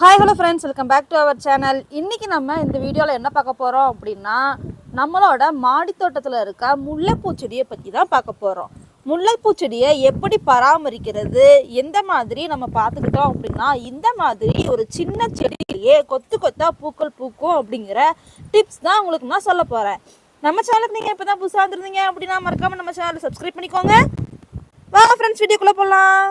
Hi hello friends, welcome back to our channel. இன்றைக்கி நம்ம இந்த வீடியோவில் என்ன பார்க்க போகிறோம் அப்படின்னா, நம்மளோட மாடி தோட்டத்தில் இருக்க முல்லைப்பூ செடியை பற்றி தான் பார்க்க போகிறோம். முல்லைப்பூ செடியை எப்படி பராமரிக்கிறது, எந்த மாதிரி நம்ம பார்த்துக்கிட்டோம் அப்படின்னா இந்த மாதிரி ஒரு சின்ன செடியிலேயே கொத்து கொத்தாக பூக்கள் பூக்கும் அப்படிங்கிற டிப்ஸ் தான் உங்களுக்கு நான் சொல்ல போகிறேன். நம்ம சேனலுக்கு நீங்கள் இப்போ தான் புதுசாக வந்துருந்தீங்க அப்படின்னா மறக்காமல் நம்ம சேனலை சப்ஸ்கிரைப் பண்ணிக்கோங்க. வாங்க ஃப்ரெண்ட்ஸ், வீடியோக்குள்ளே போகலாம்.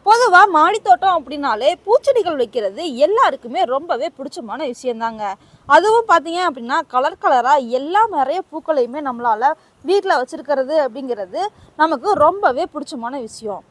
பொதுவாக மாடி தோட்டம் அப்படின்னாலே பூச்செடிகள் வைக்கிறது எல்லாருக்குமே ரொம்பவே பிடிச்சமான விஷயந்தாங்க. அதுவும் பார்த்தீங்க அப்படின்னா கலர் கலராக எல்லா நிறைய பூக்களையுமே நம்மளால் வீட்டில் வச்சுருக்கிறது அப்படிங்கிறது நமக்கு ரொம்பவே பிடிச்சமான விஷயம்.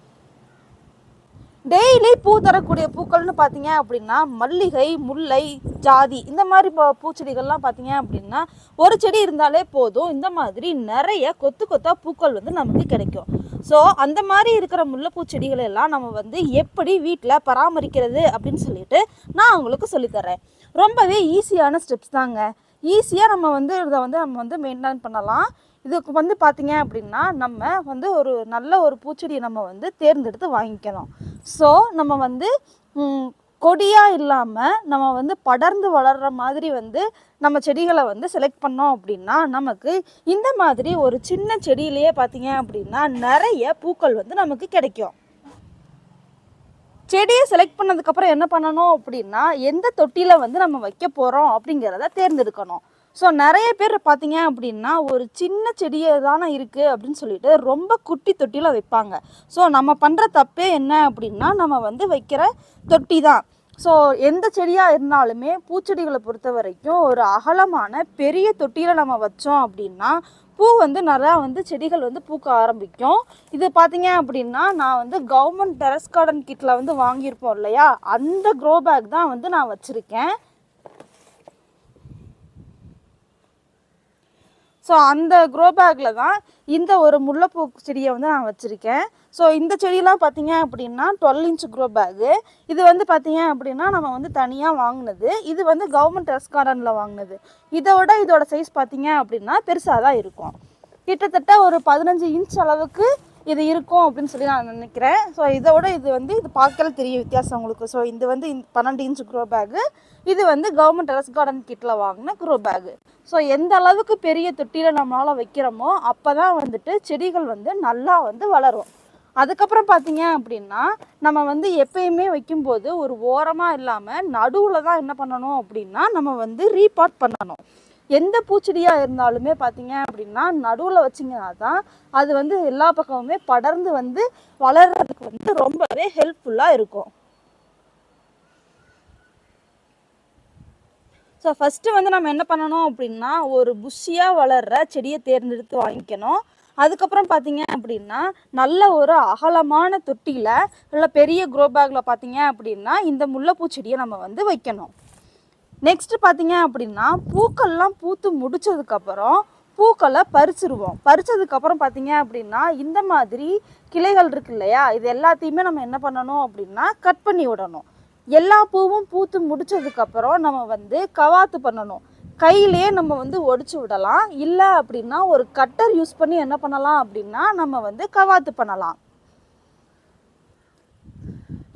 டெய்லி பூ தரக்கூடிய பூக்கள்னு பார்த்தீங்க அப்படின்னா மல்லிகை, முல்லை, ஜாதி இந்த மாதிரி பூச்செடிகள்லாம் பார்த்தீங்க அப்படின்னா ஒரு செடி இருந்தாலே போதும், இந்த மாதிரி நிறைய கொத்து கொத்தா பூக்கள் நமக்கு கிடைக்கும். ஸோ அந்த மாதிரி இருக்கிற முல்லைப்பூ செடிகள் எல்லாம் நம்ம எப்படி வீட்டில் பராமரிக்கிறது அப்படின்னு சொல்லிட்டு நான் உங்களுக்கு சொல்லித்தரேன். ரொம்பவே ஈஸியான ஸ்டெப்ஸ் தாங்க. ஈஸியாக நம்ம இதை நம்ம மெயின்டைன் பண்ணலாம். இதுக்கு பார்த்தீங்க அப்படின்னா நம்ம ஒரு நல்ல ஒரு பூச்செடியை நம்ம தேர்ந்தெடுத்து வாங்கிக்கணும். ஸோ நம்ம கொடியாக இல்லாமல் நம்ம படர்ந்து வளர்கிற மாதிரி நம்ம செடிகளை செலக்ட் பண்ணோம் அப்படின்னா நமக்கு இந்த மாதிரி ஒரு சின்ன செடியிலேயே பார்த்தீங்க அப்படின்னா நிறைய பூக்கள் நமக்கு கிடைக்கும். செடியை செலக்ட் பண்ணதுக்கப்புறம் என்ன பண்ணணும் அப்படின்னா எந்த தொட்டியில் நம்ம வைக்க போகிறோம் அப்படிங்கிறத தேர்ந்தெடுக்கணும். ஸோ நிறைய பேர் பார்த்தீங்க அப்படின்னா ஒரு சின்ன செடியே தானே இருக்குது அப்படின்னு சொல்லிட்டு ரொம்ப குட்டி தொட்டியில் வைப்பாங்க. ஸோ நம்ம பண்ணுற தப்பே என்ன அப்படின்னா நம்ம வைக்கிற தொட்டி தான். ஸோ எந்த செடியாக இருந்தாலுமே பூச்செடிகளை பொறுத்த வரைக்கும் ஒரு அகலமான பெரிய தொட்டியில் நம்ம வச்சோம் அப்படின்னா பூ நிறையா செடிகள் பூக்க ஆரம்பிக்கும். இது பார்த்தீங்க அப்படின்னா நான் கவர்மெண்ட் டெரஸ் கார்டன் கிட்டில் வாங்கியிருப்போம் இல்லையா, அந்த க்ரோ பேக் தான் நான் வச்சுருக்கேன். ஸோ அந்த க்ரோ பேக்கில் தான் இந்த ஒரு முல்லைப்பூ செடியை நான் வச்சுருக்கேன். ஸோ இந்த செடியெலாம் பார்த்தீங்க அப்படின்னா 12 இன்ச் க்ரோ பேக்கு. இது பார்த்தீங்க அப்படின்னா நம்ம தனியாக வாங்கினது. இது கவர்மெண்ட் டெரஸ் கார்டனில் வாங்கினது. இதோட சைஸ் பார்த்தீங்க அப்படின்னா பெருசாக தான் இருக்கும். கிட்டத்தட்ட ஒரு 15 இன்ச் அளவுக்கு இது இருக்கும் அப்படின்னு சொல்லி நான் நினைக்கிறேன். ஸோ இதோட இது பார்க்கல தெரிய வித்தியாசம் உங்களுக்கு. ஸோ இது 12 இன்ச் க்ரோ பேக்கு. இது கவர்மெண்ட் டெரஸ் கார்டன் கிட்டில் வாங்கின க்ரோ பேக்கு. ஸோ எந்த அளவுக்கு பெரிய தொட்டியில் நம்மளால் வைக்கிறோமோ அப்போ தான் செடிகள் நல்லா வளரும். அதுக்கப்புறம் பார்த்தீங்க அப்படின்னா நம்ம எப்பயுமே வைக்கும்போது ஒரு ஓரமாக இல்லாமல் நடுவில் தான் என்ன பண்ணணும் அப்படின்னா நம்ம ரீபாட் பண்ணணும். எந்த பூச்செடியாக இருந்தாலுமே பார்த்தீங்க அப்படின்னா நடுவில் வச்சிங்கன்னா தான் அது எல்லா பக்கமுமே படர்ந்து வளர்கிறதுக்கு ரொம்பவே ஹெல்ப்ஃபுல்லாக இருக்கும். ஸோ ஃபஸ்ட்டு நம்ம என்ன பண்ணணும் அப்படின்னா ஒரு புஷ்ஷியாக வளர்கிற செடியை தேர்ந்தெடுத்து வாங்கிக்கணும். அதுக்கப்புறம் பார்த்தீங்க அப்படின்னா நல்ல ஒரு அகலமான தொட்டியில் இல்லை பெரிய க்ரோ பேக்கில் பார்த்தீங்க அப்படின்னா இந்த முல்லைப்பூ செடியை நம்ம வைக்கணும். நெக்ஸ்ட்டு பார்த்தீங்க அப்படின்னா பூக்கள்லாம் பூத்து முடித்ததுக்கப்புறம் பூக்களை பறிச்சிருவோம். பறித்ததுக்கப்புறம் பார்த்தீங்க அப்படின்னா இந்த மாதிரி கிளைகள் இருக்கு இல்லையா, இது எல்லாத்தையுமே நம்ம என்ன பண்ணணும் அப்படின்னா கட் பண்ணி விடணும். எல்லா பூவும் பூத்து முடித்ததுக்கப்புறம் நம்ம கவாத்து பண்ணணும். கையிலே நம்ம ஒடிச்சு விடலாம். இல்லை அப்படின்னா ஒரு கட்டர் யூஸ் பண்ணி என்ன பண்ணலாம் அப்படின்னா நம்ம கவாத்து பண்ணலாம்.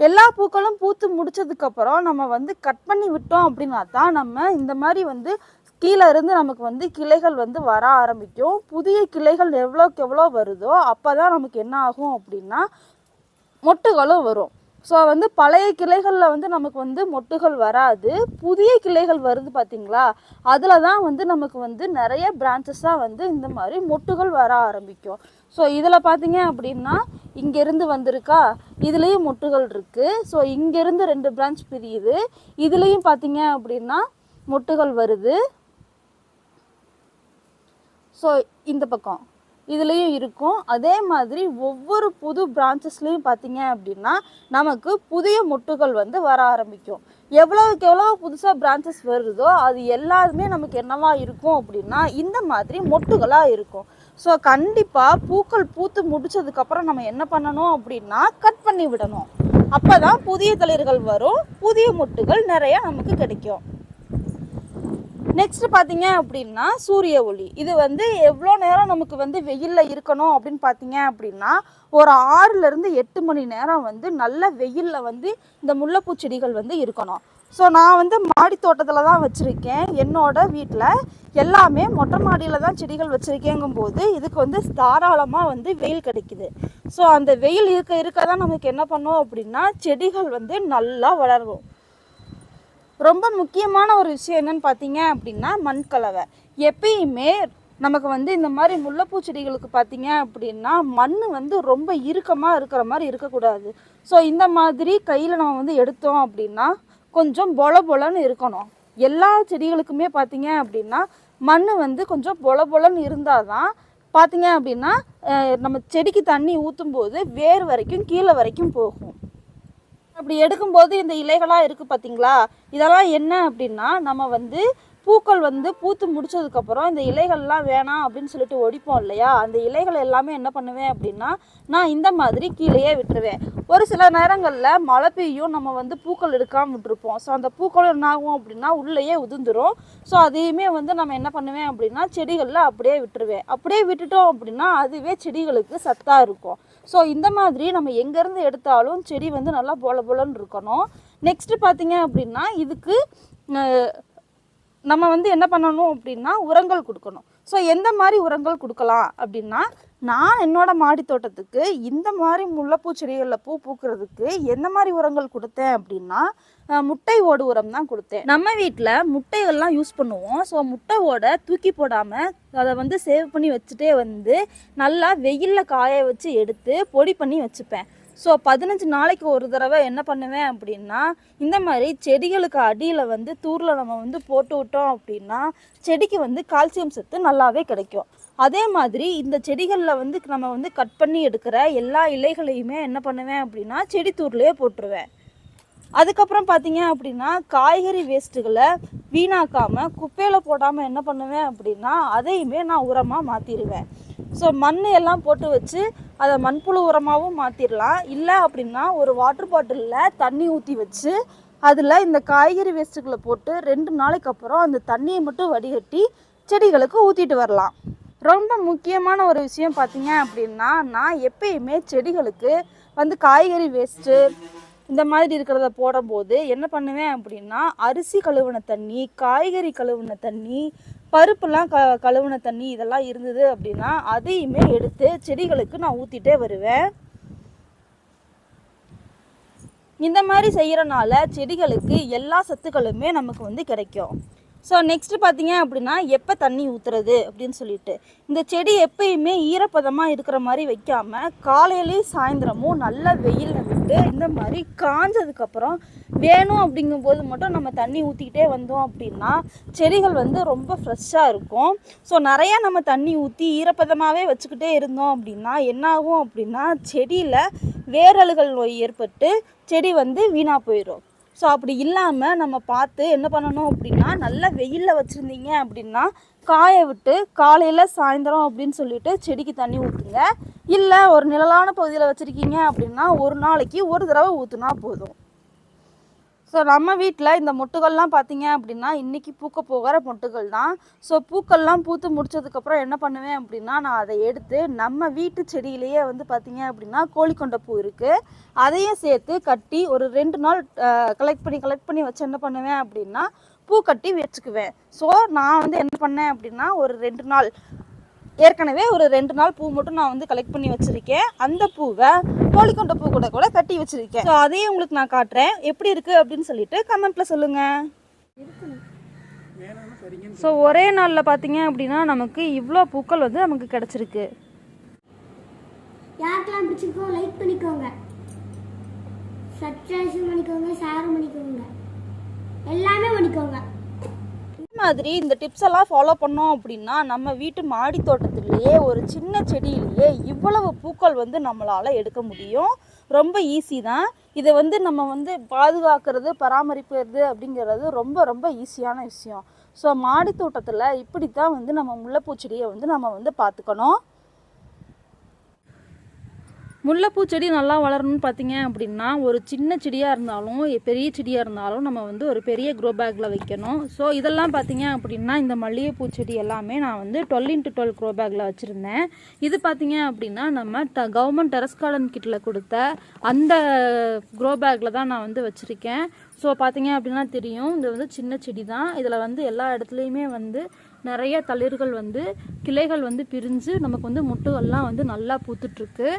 எல்லா பூக்களும் பூத்து முடிச்சதுக்கப்புறம் நம்ம கட் பண்ணி விட்டோம் அப்படின்னா தான் நம்ம இந்த மாதிரி கீழே இருந்து நமக்கு கிளைகள் வர ஆரம்பிக்கும். புதிய கிளைகள் எவ்வளோக்கு எவ்வளோ வருதோ அப்போ தான் நமக்கு என்ன ஆகும் அப்படின்னா மொட்டுகளும் வரும். ஸோ பழைய கிளைகளில் நமக்கு மொட்டுகள் வராது. புதிய கிளைகள் வருது பார்த்தீங்களா, அதில் தான் நமக்கு நிறைய பிரான்ச்சஸாக இந்த மாதிரி மொட்டுகள் வர ஆரம்பிக்கும். ஸோ இதில் பார்த்தீங்க அப்படின்னா இங்கேருந்து வந்திருக்கா, இதுலேயும் மொட்டுகள் இருக்குது. ஸோ இங்கேருந்து 2 பிரான்ச் பிரியுது. இதுலேயும் பார்த்தீங்க அப்படின்னா மொட்டுகள் வருது. ஸோ இந்த பக்கம் இதுலேயும் இருக்கும். அதே மாதிரி ஒவ்வொரு புது பிரான்ச்சஸ்லேயும் பார்த்தீங்க அப்படின்னா நமக்கு புதிய மொட்டுகள் வர ஆரம்பிக்கும். எவ்வளோக்கு எவ்வளோ புதுசாக பிரான்ச்சஸ் வருதோ அது எல்லாருமே நமக்கு என்னவா இருக்கும் அப்படின்னா இந்த மாதிரி மொட்டுகளாக இருக்கும். ஸோ கண்டிப்பாக பூக்கள் பூத்து முடிச்சதுக்கப்புறம் நம்ம என்ன பண்ணணும் அப்படின்னா கட் பண்ணி விடணும். அப்போ தான் புதிய தளிர்கள் வரும், புதிய மொட்டுகள் நிறையா நமக்கு கிடைக்கும். நெக்ஸ்ட் பார்த்தீங்க அப்படின்னா சூரிய ஒளி. இது வந்து எவ்வளோ நேரம் நமக்கு வந்து வெயிலில் இருக்கணும் அப்படின்னு பார்த்தீங்க அப்படின்னா ஒரு 6லேருந்து 8 மணி நேரம் வந்து நல்ல வெயிலில் வந்து இந்த முல்லைப்பூ செடிகள் வந்து இருக்கணும். ஸோ நான் வந்து மாடி தோட்டத்தில் தான் வச்சுருக்கேன். என்னோட வீட்டில் எல்லாமே மொட்டை மாடியில் தான் செடிகள் வச்சுருக்கேங்கும்போது இதுக்கு வந்து தாராளமாக வந்து வெயில் கிடைக்குது. ஸோ அந்த வெயில் இருக்க தான் நமக்கு என்ன பண்ணோம் அப்படின்னா செடிகள் வந்து நல்லா வளரும். ரொம்ப முக்கியமான ஒரு விஷயம் என்னன்னு பார்த்தீங்க அப்படின்னா மண்கலவை. எப்பயுமே நமக்கு வந்து இந்த மாதிரி முல்லைப்பூ செடிகளுக்கு பார்த்தீங்க அப்படின்னா மண் வந்து ரொம்ப இறுக்கமாக இருக்கிற மாதிரி இருக்கக்கூடாது. ஸோ இந்த மாதிரி கையில் நம்ம வந்து எடுத்தோம் அப்படின்னா கொஞ்சம் பொல பொலன்னு இருக்கணும். எல்லா செடிகளுக்குமே பார்த்தீங்க அப்படின்னா மண் வந்து கொஞ்சம் பொல பொலன்னு இருந்தால் தான் பார்த்தீங்க அப்படின்னா நம்ம செடிக்கு தண்ணி ஊற்றும் போது வேர் வரைக்கும் கீழே வரைக்கும் போகும். அப்படி எடுக்கும்போது இந்த இலைகளாக இருக்குது பார்த்தீங்களா, இதெல்லாம் என்ன அப்படின்னா நம்ம வந்து பூக்கள் வந்து பூத்து முடிச்சதுக்கப்புறம் இந்த இலைகள்லாம் வேணாம் அப்படின்னு சொல்லிட்டு ஒடிப்போம் இல்லையா, அந்த இலைகள் எல்லாமே என்ன பண்ணுவேன் அப்படின்னா நான் இந்த மாதிரி கீழேயே விட்டுருவேன். ஒரு சில நேரங்களில் மழை பெய்யும், நம்ம வந்து பூக்கள் எடுக்காமல் விட்டுருப்போம். ஸோ அந்த பூக்கள் என்ன ஆகும் அப்படின்னா உள்ளேயே உதிர்ந்துடும். ஸோ அதையுமே வந்து நம்ம என்ன பண்ணுவேன் அப்படின்னா செடிகளில் அப்படியே விட்டுருவேன். அப்படியே விட்டுட்டோம் அப்படின்னா அதுவே செடிகளுக்கு சத்தாக இருக்கும். ஸோ இந்த மாதிரி நம்ம எங்கேருந்து எடுத்தாலும் செடி வந்து நல்லா பொல பொலன்னு இருக்கணும். நெக்ஸ்ட்டு பார்த்தீங்க அப்படின்னா இதுக்கு நம்ம வந்து என்ன பண்ணணும் அப்படின்னா உரங்கள் கொடுக்கணும். ஸோ எந்த மாதிரி உரங்கள் கொடுக்கலாம் அப்படின்னா நான் என்னோடய மாடி தோட்டத்துக்கு இந்த மாதிரி முல்லைப்பூ செடிகளில் பூ பூக்கிறதுக்கு எந்த மாதிரி உரங்கள் கொடுத்தேன் அப்படின்னா முட்டை ஓடு உரம் தான் கொடுத்தேன். நம்ம வீட்டில் முட்டைகள்லாம் யூஸ் பண்ணுவோம். ஸோ முட்டை ஓடை தூக்கி போடாமல் அதை வந்து சேவ் பண்ணி வச்சுட்டே வந்து நல்லா வெயிலில் காய வச்சு எடுத்து பொடி பண்ணி வச்சுப்பேன். ஸோ 15 நாளைக்கு ஒரு தடவை என்ன பண்ணுவேன் அப்படின்னா இந்த மாதிரி செடிகளுக்கு அடியில் வந்து தூரில் நம்ம வந்து போட்டு விட்டோம் அப்படின்னா செடிக்கு வந்து கால்சியம் சத்து நல்லாவே கிடைக்கும். அதே மாதிரி இந்த செடிகளில் வந்து நம்ம வந்து கட் பண்ணி எடுக்கிற எல்லா இலைகளையுமே என்ன பண்ணுவேன் அப்படின்னா செடி தூர்லேயே போட்டுருவேன். அதுக்கப்புறம் பார்த்தீங்க அப்படின்னா காய்கறி வேஸ்ட்டுகளை வீணாக்காமல் குப்பையில் போடாமல் என்ன பண்ணுவேன் அப்படின்னா அதையுமே நான் உரமாக மாற்றிடுவேன். ஸோ மண் எல்லாம் போட்டு வச்சு அதை மண்புழு உரமாகவும் மாற்றிடலாம். இல்லை அப்படின்னா ஒரு வாட்டர் பாட்டிலில் தண்ணி ஊற்றி வச்சு அதில் இந்த காய்கறி வேஸ்ட்டுகளை போட்டு 2 நாளைக்கு அப்புறம் அந்த தண்ணியை மட்டும் வடிகட்டி செடிகளுக்கு ஊற்றிட்டு வரலாம். ரொம்ப முக்கியமான ஒரு விஷயம் பார்த்தீங்க அப்படின்னா நான் எப்பயுமே செடிகளுக்கு வந்து காய்கறி வேஸ்ட்டு இந்த மாதிரி இருக்கிறத போடும்போது என்ன பண்ணுவேன் அப்படின்னா அரிசி கழுவின தண்ணி, காய்கறி கழுவின தண்ணி, பருப்புலாம் கழுவின தண்ணி இதெல்லாம் இருந்தது அப்படின்னா அதையுமே எடுத்து செடிகளுக்கு நான் ஊற்றிட்டே வருவேன். இந்த மாதிரி செய்கிறனால செடிகளுக்கு எல்லா சத்துக்களுமே நமக்கு வந்து கிடைக்கும். ஸோ நெக்ஸ்ட்டு பார்த்தீங்க அப்படின்னா எப்போ தண்ணி ஊற்றுறது அப்படின்னு சொல்லிட்டு இந்த செடி எப்பயுமே ஈரப்பதமாக இருக்கிற மாதிரி வைக்காமல் காலையிலேயும் சாயந்தரமும் நல்ல வெயிலில் விட்டு இந்த மாதிரி காஞ்சதுக்கப்புறம் வேணும் அப்படிங்கும்போது மட்டும் நம்ம தண்ணி ஊற்றிக்கிட்டே வந்தோம் அப்படின்னா செடிகள் வந்து ரொம்ப ஃப்ரெஷ்ஷாக இருக்கும். ஸோ நிறையா நம்ம தண்ணி ஊற்றி ஈரப்பதமாகவே வச்சுக்கிட்டே இருந்தோம் அப்படின்னா என்னாகும் அப்படின்னா செடியில் வேரல்கள் நோய் ஏற்பட்டு செடி வந்து வீணாக போயிடும். ஸோ அப்படி இல்லாமல் நம்ம பார்த்து என்ன பண்ணணும் அப்படின்னா நல்லா வெயிலில் வச்சுருந்தீங்க அப்படின்னா காய விட்டு காலையில் சாயந்தரம் அப்படின்னு சொல்லிட்டு செடிக்கு தண்ணி ஊற்றுங்க. இல்லை ஒரு நிழலான பகுதியில் வச்சுருக்கீங்க அப்படின்னா ஒரு நாளைக்கு ஒரு தடவை ஊற்றுனா போதும். ஸோ நம்ம வீட்டில் இந்த மொட்டுகள்லாம் பார்த்தீங்க அப்படின்னா இன்றைக்கி பூக்க போகிற மொட்டுகள் தான். ஸோ பூக்கள்லாம் பூத்து முடிச்சதுக்கப்புறம் என்ன பண்ணுவேன் அப்படின்னா நான் அதை எடுத்து நம்ம வீட்டு செடியிலேயே வந்து பார்த்தீங்க அப்படின்னா கோழிக்கொண்டை பூ இருக்குது, அதையும் சேர்த்து கட்டி ஒரு 2 நாள் கலெக்ட் பண்ணி வச்சு என்ன பண்ணுவேன் அப்படின்னா பூ கட்டி வச்சுக்குவேன். ஸோ நான் வந்து என்ன பண்ணேன் அப்படின்னா ஒரு 2 நாள் ஏற்கனவே ஒரு 2 நாள் பூ மட்டும் நான் வந்து கலெக்ட் பண்ணி வச்சுருக்கேன். அந்த பூவை கோழிக்கொண்டை பூ கூட கட்டி வச்சுருக்கேன். ஸோ அதையும் உங்களுக்கு நான் காட்டுறேன் எப்படி இருக்குது அப்படின்னு சொல்லிட்டு கமெண்ட்டில் சொல்லுங்கள். ஸோ ஒரே நாளில் பார்த்தீங்க அப்படின்னா நமக்கு இவ்வளோ பூக்கள் வந்து நமக்கு கிடச்சிருக்கு. யாருக்கெல்லாம் பிடிச்சிருக்கோ லைக் பண்ணிக்கோங்க, சப்ஸ்கிரைப் பண்ணிக்கோங்க, ஷேர் பண்ணிக்கோங்க, எல்லாமே பண்ணிக்கோங்க. மாதிரி இந்த டிப்ஸ் எல்லாம் ஃபாலோ பண்ணோம் அப்படின்னா நம்ம வீட்டு மாடி தோட்டத்திலேயே ஒரு சின்ன செடியிலேயே இவ்வளவு பூக்கள் வந்து நம்மளால் எடுக்க முடியும். ரொம்ப ஈஸி தான். இதை வந்து நம்ம வந்து பாதுகாக்கிறது பராமரிக்கிறது அப்படிங்கிறது ரொம்ப ரொம்ப ஈஸியான விஷயம். ஸோ மாடி தோட்டத்தில் இப்படி தான் வந்து நம்ம முல்லைப்பூ செடியை வந்து நம்ம வந்து பார்த்துக்கணும். முல்லைப்பூ செடி நல்லா வளரணும்னு பார்த்தீங்க அப்படின்னா ஒரு சின்ன செடியாக இருந்தாலும் பெரிய செடியாக இருந்தாலும் நம்ம வந்து ஒரு பெரிய க்ரோ பேக்கில் வைக்கணும். ஸோ இதெல்லாம் பார்த்தீங்க அப்படின்னா இந்த மல்லிகைப்பூ செடி எல்லாமே நான் வந்து 12x12 க்ரோ பேக்கில் வச்சுருந்தேன். இது பார்த்தீங்க அப்படின்னா நம்ம கவர்மெண்ட் டெரஸ் கார்டன் கிட்டில் கொடுத்த அந்த க்ரோ பேக்கில் தான் நான் வந்து வச்சுருக்கேன். ஸோ பார்த்தீங்க அப்படின்னா தெரியும், இது வந்து சின்ன செடி தான். இதில் வந்து எல்லா இடத்துலையுமே வந்து நிறைய தளிர்கள் வந்து கிளைகள் வந்து பிரிஞ்சு நமக்கு வந்து முட்டுகள்லாம் வந்து நல்லா பூத்துட்ருக்கு.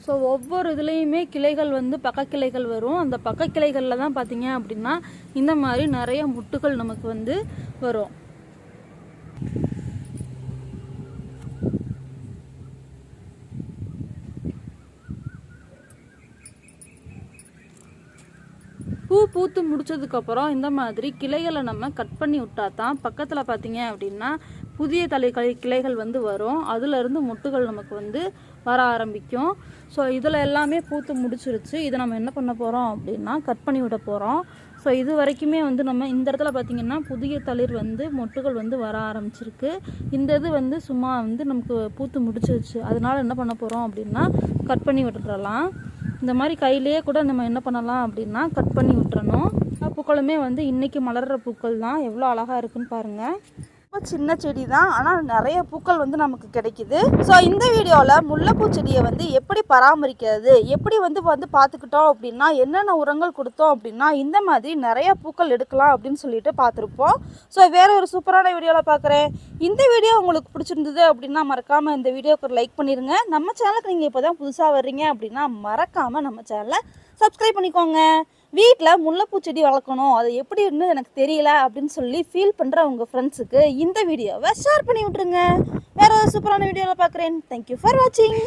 ஸோ ஒவ்வொரு இதுலேயுமே கிளைகள் வந்து பக்க கிளைகள் வரும். அந்த பக்க கிளைகளில் தான் பார்த்தீங்க அப்படின்னா இந்த மாதிரி நிறைய முட்டுகள் நமக்கு வந்து வரும். பூ பூத்து முடிச்சதுக்கப்புறம் இந்த மாதிரி கிளைகளை நம்ம கட் பண்ணி விட்டா தான் பக்கத்தில் பார்த்தீங்க அப்படின்னா புதிய கிளைகள் வந்து வரும். அதுலேருந்து முட்டுகள் நமக்கு வந்து வர ஆரம்பிக்கும். ஸோ இதில் எல்லாமே பூத்து முடிச்சிருச்சு. இதை நம்ம என்ன பண்ண போகிறோம் அப்படின்னா கட் பண்ணி விட போகிறோம். ஸோ இது வரைக்குமே வந்து நம்ம இந்த இடத்துல பார்த்திங்கன்னா புதிய தளிர் வந்து மொட்டுகள் வந்து வர ஆரம்பிச்சிருக்கு. இந்த இது வந்து சும்மா வந்து நமக்கு பூத்து முடிச்சிருச்சு. அதனால் என்ன பண்ண போகிறோம் அப்படின்னா கட் பண்ணி விட்டுறலாம். இந்த மாதிரி கையிலேயே கூட நம்ம என்ன பண்ணலாம் அப்படின்னா கட் பண்ணி விட்டுறணும். பூக்களுமே வந்து இன்றைக்கி மலர்கிற பூக்கள் தான். எவ்வளோ அழகாக இருக்குன்னு பாருங்கள். சின்ன செடி தான், ஆனால் நிறைய பூக்கள் வந்து நமக்கு கிடைக்குது. ஸோ இந்த வீடியோவில் முல்லைப்பூ செடியை வந்து எப்படி பராமரிக்கிறது, எப்படி வந்து பார்த்துக்கிட்டோம் அப்படின்னா என்னென்ன உரங்கள் கொடுத்தோம் அப்படின்னா இந்த மாதிரி நிறைய பூக்கள் எடுக்கலாம் அப்படின்னு சொல்லிட்டு பார்த்துருப்போம். ஸோ வேற ஒரு சூப்பரான வீடியோவில் பார்க்குறேன். இந்த வீடியோ உங்களுக்கு பிடிச்சிருந்தது அப்படின்னா மறக்காமல் இந்த வீடியோக்கு ஒரு லைக் பண்ணிடுங்க. நம்ம சேனலுக்கு நீங்கள் இப்போ தான் புதுசாக வர்றீங்க அப்படின்னா மறக்காமல் நம்ம சேனலை சப்ஸ்கிரைப் பண்ணிக்கோங்க. வீட்டில் முல்லைப்பூ செடி வளர்க்கணும், அது எப்படின்னு எனக்கு தெரியல அப்படின்னு சொல்லி ஃபீல் பண்ணுற உங்கள் ஃப்ரெண்ட்ஸுக்கு இந்த வீடியோவை ஷேர் பண்ணி விட்ருங்க. வேறு ஒரு சூப்பரான வீடியோவில் பார்க்குறேன். தேங்க்யூ ஃபார் வாட்சிங்.